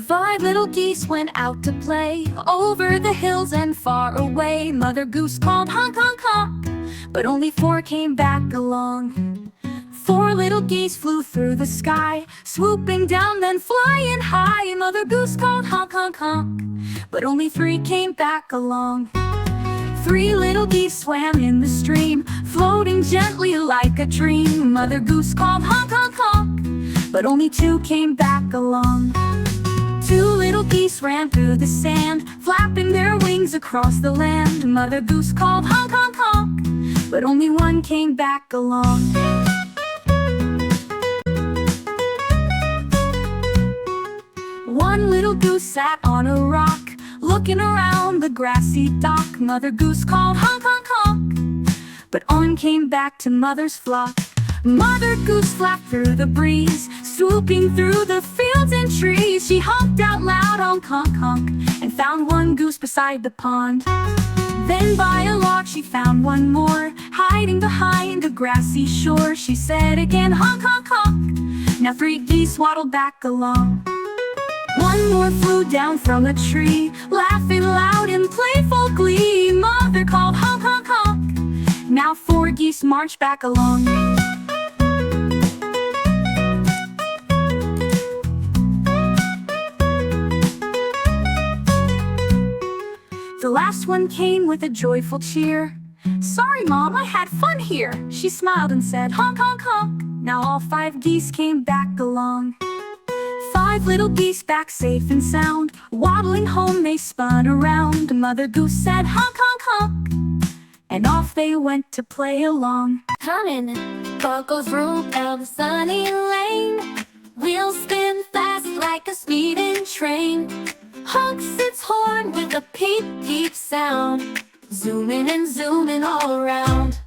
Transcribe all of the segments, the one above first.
5 little geese went out to play, over the hills and far away. Mother Goose called honk, honk, honk, but only 4 came back along. 4 little geese flew through the sky, swooping down then flying high. Mother Goose called honk, honk, honk, but only 3 came back along. 3 little geese swam in the stream, floating gently like a dream. Mother Goose called honk, honk, honk, but only 2 came back along. 2 little geese ran through the sand, flapping their wings across the land. Mother Goose called honk, honk, honk, but only 1 came back along. 1 little goose sat on a rock, looking around the grassy dock. Mother Goose called honk, honk, honk, but on came back to Mother's flock. Mother Goose flapped through the breeze, swooping through the fields and trees. She honked out loud, honk, honk, honk, and found 1 goose beside the pond. Then by a log she found 1 more, hiding behind a grassy shore. She said again, honk, honk, honk. Now 3 geese waddled back along. 1 more flew down from a tree, laughing loud in playful glee. Mother called honk, honk, honk. Now 4 geese marched back along. The last one came with a joyful cheer. "Sorry, Mom, I had fun here." She smiled and said, honk, honk, honk. Now all 5 geese came back along. 5 little geese back safe and sound, waddling home they spun around. Mother Goose said, honk, honk, honk, and off they went to play along. Coming, buckles room down the sunny lane. Wheels spin fast like a speeding train. Honks its horn with a peep, peep sound. Zooming and zooming all around.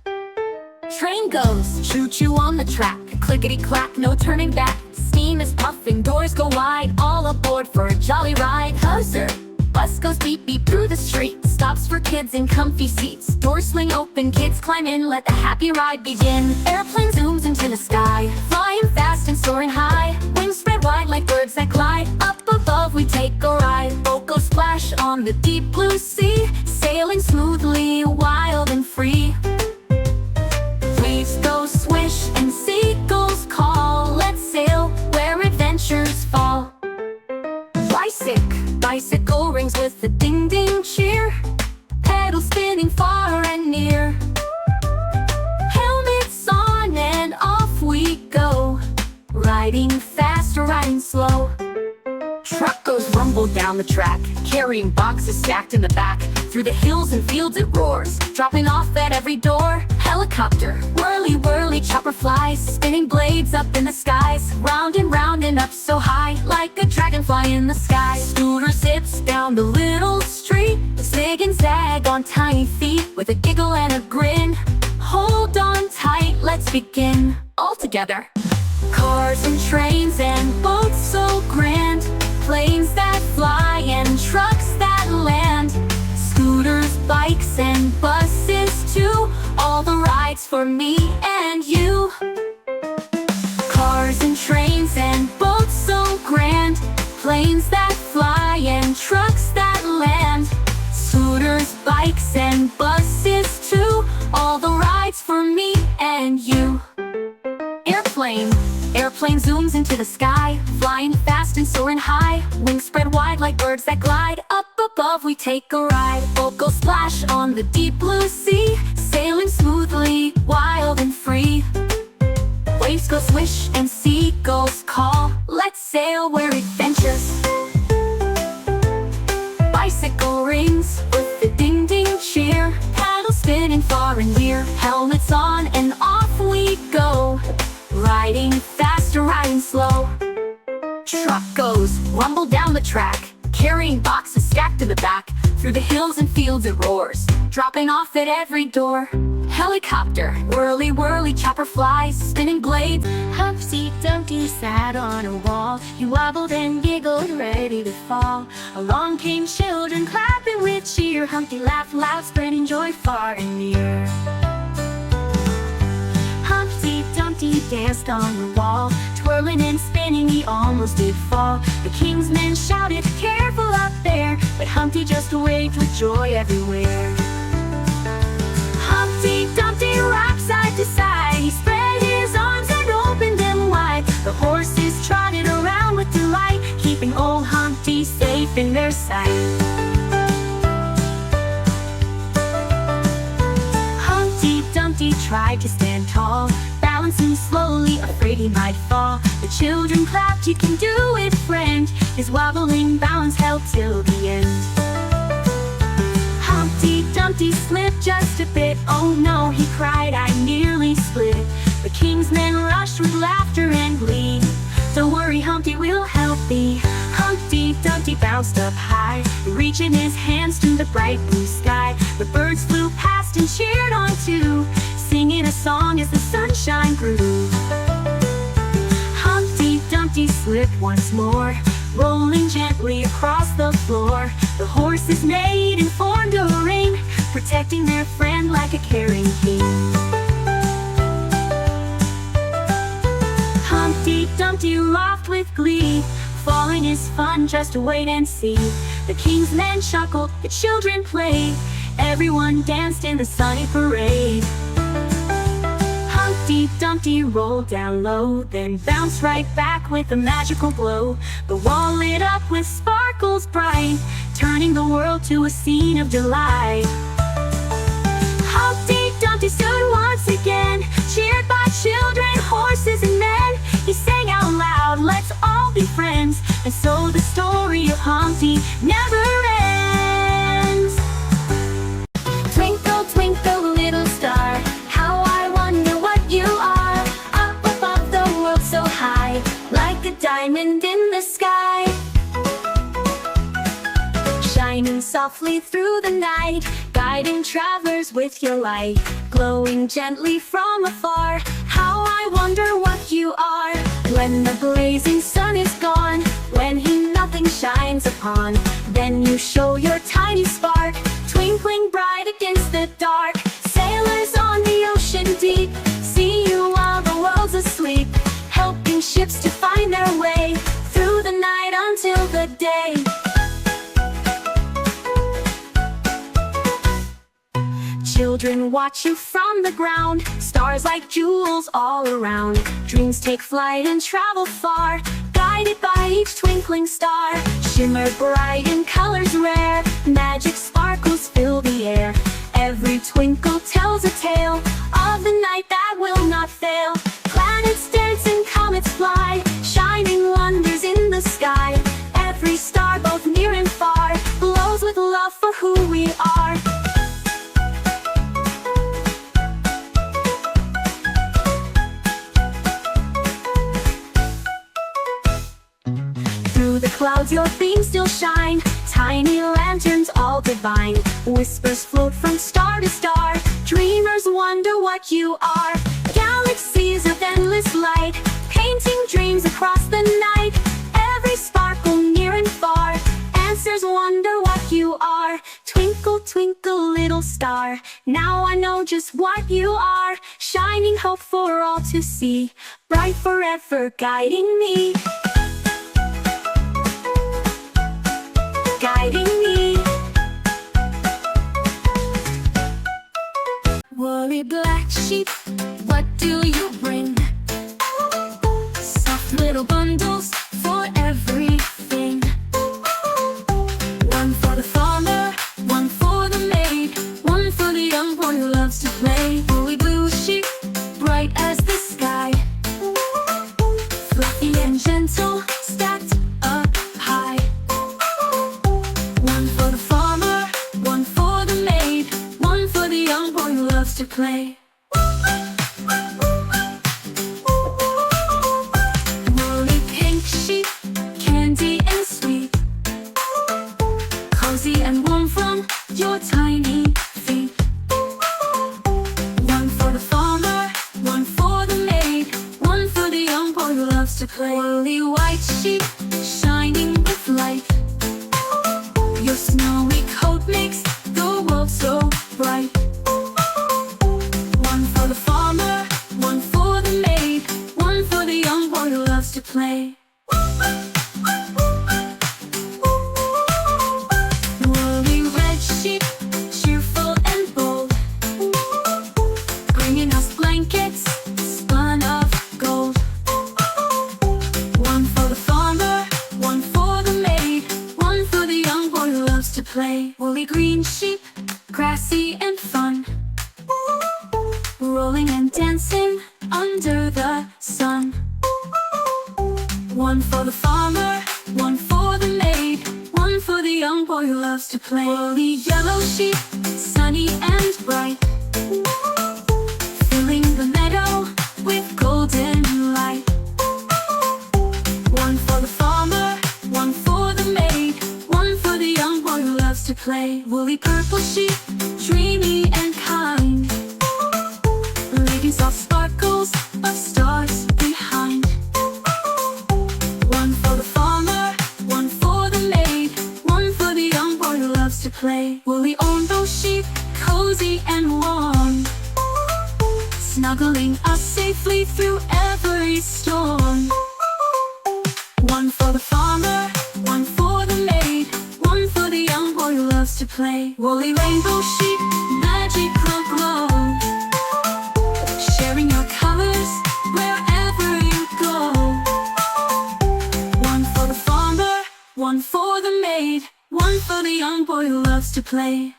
Train goes, choo-choo on the track. Clickety-clack, no turning back. Steam is puffing, doors go wide. All aboard for a jolly ride. Buzzer, bus goes beep, beep through the street. Stops for kids in comfy seats. Doors swing open, kids climb in. Let the happy ride begin. Airplane zooms into the sky, flying fast and soaring high. Wings spread wide like birds that glide. Up above we take a ride. Boat goes splash on the deep blue sea, sailing smoothly, wild and free. Waves go swish and seagulls call. Let's sail where adventures fall. Bicycle rings with a ding ding cheer. Pedals spinning far and near. Helmets on and off we go, riding fast or riding slow. Truck goes rumble down the track, carrying boxes stacked in the back. Through the hills and fields it roars, dropping off at every door. Helicopter, whirly whirly chopper flies, spinning blades up in the skies. Round and up so high, like a dragonfly in the sky. Scooter zips down the little street, zig and zag on tiny feet. With a giggle and a grin, hold on tight, let's begin. All together. Cars and trains and boats so grand, planes that fly and trucks that land. Scooters, bikes and buses too, all the rides for me and you. Cars and trains and boats so grand, planes that fly and trucks that land. Scooters, bikes and buses too, all the rides for me and you. Airplane zooms into the sky, flying fast and soaring high. Wings spread wide like birds that glide. Up above we take a ride. Boat goes splash on the deep blue sea, sailing smoothly, wild and free. Waves go swish and seagulls call. Let's sail where adventures. Bicycle rings with the ding ding cheer. Paddle spinning far and near. Helmets on and off we go, riding fast or riding slow. Truck goes rumble down the track, carrying boxes stacked in the back. Through the hills and fields it roars, dropping off at every door. Helicopter, whirly whirly chopper flies, spinning blades. Humpty Dumpty sat on a wall. He wobbled and giggled, ready to fall. Along came children, clapping with cheer. Humpty laughed loud, spreading joy far and near. Humpty Dumpty danced on the wall, twirling Swirling and spinning, he almost did fall. The king's men shouted, "Careful up there!" But Humpty just waved with joy everywhere. Humpty Dumpty rocked side to side. He spread his arms and opened them wide. The horses trotted around with delight, keeping old Humpty safe in their sight. Humpty Dumpty tried to stand tall, balancing slowly, afraid he might fall. The children clapped, "You can do it, friend." His wobbling balance held till the end. Humpty Dumpty slipped just a bit. "Oh no," he cried, "I nearly split." The king's men rushed with laughter and glee. "Don't worry, Humpty, we'll help thee." Humpty Dumpty bounced up high, reaching his hands to the bright blue sky. The birds flew past and cheered on too, singing a song as the sunshine grew. Humpty Dumpty slipped once more, rolling gently across the floor. The horses neighed and formed a ring, protecting their friend like a caring king. Humpty Dumpty laughed with glee. Falling is fun, just wait and see. The king's men chuckled, the children played. Everyone danced in the sunny parade. Humpty Dumpty rolled down low, then bounced right back with a magical glow. The wall lit up with sparkles bright, turning the world to a scene of delight. Humpty Dumpty stood once again, cheered by children, horses, and men. He sang out loud, "Let's all be friends." And so the story of Humpty never ends. Twinkle, twinkle, little star, how I wonder what you are. Up above the world so high, like a diamond in the sky. Shining softly through the night, guiding travelers with your light. Glowing gently from afar, how I wonder what you are. When the blazing sun is gone, when nothing shines upon, then you show your tiny spark, twinkling bright against the dark. Sailors on the ocean deep see you while the world's asleep, helping ships to find their way through the night until the day. Children watch you from the ground, stars like jewels all around. Dreams take flight and travel far, guided by each twinkling star. Shimmer bright in colors rare, magic sparkles fill the air. Every twinkle tells a tale of the night that will not fail. Planets dance and comets fly, shining wonders in the sky. Every star, both near and far, glows with love for who we are. Clouds, your beams still shine, tiny lanterns all divine. Whispers float from star to star, dreamers wonder what you are. Galaxies of endless light, painting dreams across the night. Every sparkle near and far, answers wonder what you are. Twinkle, twinkle, little star, now I know just what you are. Shining hope for all to see, bright forever guiding me. Guiding me. Woolly black sheep, what do you bring? Soft little bundles for everything. One for the farmer, one for the maid, one for the young boy who loves to play. Woolly blue sheep, bright as the sky, fluffy and gentle, stacked up high. To play. Woolly pink sheep, candy and sweet, cozy and warm from your tiny feet. One for the farmer, one for the maid, one for the young boy who loves to play. Woolly white sheep, shining with light, your snowy coat makes the world so bright. play. Woolly red sheep, cheerful and bold, bringing us blankets spun of gold. One for the farmer, one for the maid, one for the young boy who loves to play. Woolly green sheep, grassy and fun, rolling and dancing under the sun. One for the farmer, one for the maid, one for the young boy who loves to play. Woolly yellow sheep, sunny and bright, filling the meadow with golden light. One for the farmer, one for the maid, one for the young boy who loves to play. Woolly purple sheep, dreamy and kind, leaving soft sparkles of stars behind. One for the farmer, one for the maid, one for the young boy who loves to play. Woolly orange sheep, cozy and warm, snuggling us safely through every storm. One for the farmer, one for the maid, one for the young boy who loves to play. Woolly rainbow sheep, magical glow, sharing your colors wherever you go. One for the farmer, one for the maid, one for the young boy who loves to play.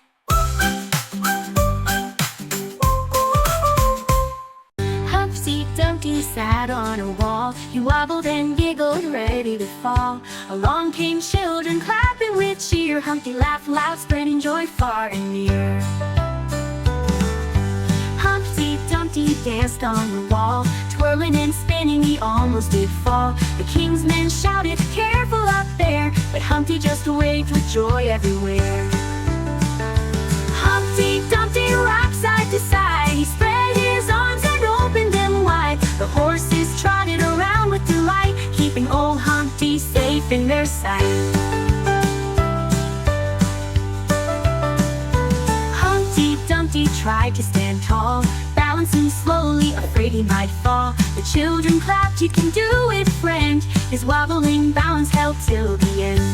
Humpty Dumpty sat on a wall. He wobbled and giggled, ready to fall. Along came children, clapping with cheer. Humpty laughed loud, spreading joy far and near. Humpty Dumpty danced on the wall, twirling and spinning, he almost did fall. The king's men shouted, "Careful up there!" But Humpty just waved with joy everywhere. Humpty Dumpty rocked side to side, he spread his arms and opened them wide. The horses trotted around with delight, keeping old Humpty safe in their sight. Humpty Dumpty tried to stand tall, balancing slowly, afraid he might fall. The children clapped, "You can do it, friend." His wobbling balance held till the end.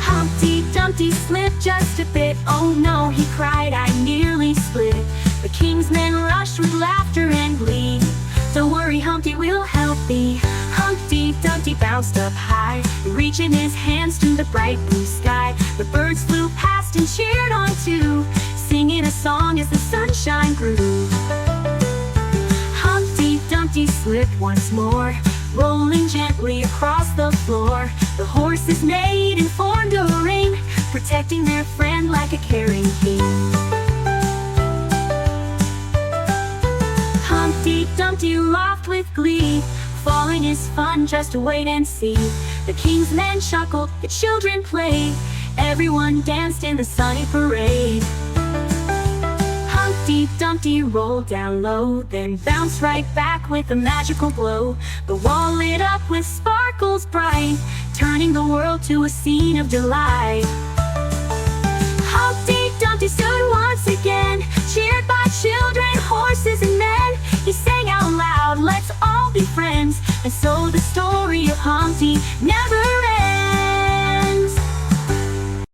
Humpty Dumpty slipped just a bit. "Oh no," he cried, "I nearly split." The king's men rushed with laughter and glee. "Don't worry, Humpty, we'll help thee." Humpty Dumpty bounced up high, reaching his hands to the bright blue sky. The birds flew past and cheered on too, singing a song as the sunshine grew. Humpty Dumpty slipped once more, rolling gently across the floor. The horses neighed and formed a ring, protecting their friend like a caring king. Humpty Dumpty rocked with glee, falling is fun, just wait and see. The king's men chuckled, the children played, everyone danced in the sunny parade. Humpty Dumpty rolled down low, then bounced right back with a magical glow. The wall lit up with sparkles bright, turning the world to a scene of delight. Humpty Dumpty stood once again, cheered by children, horses and men. He sang out loud, "Let's all be friends." And so the story of Humpty never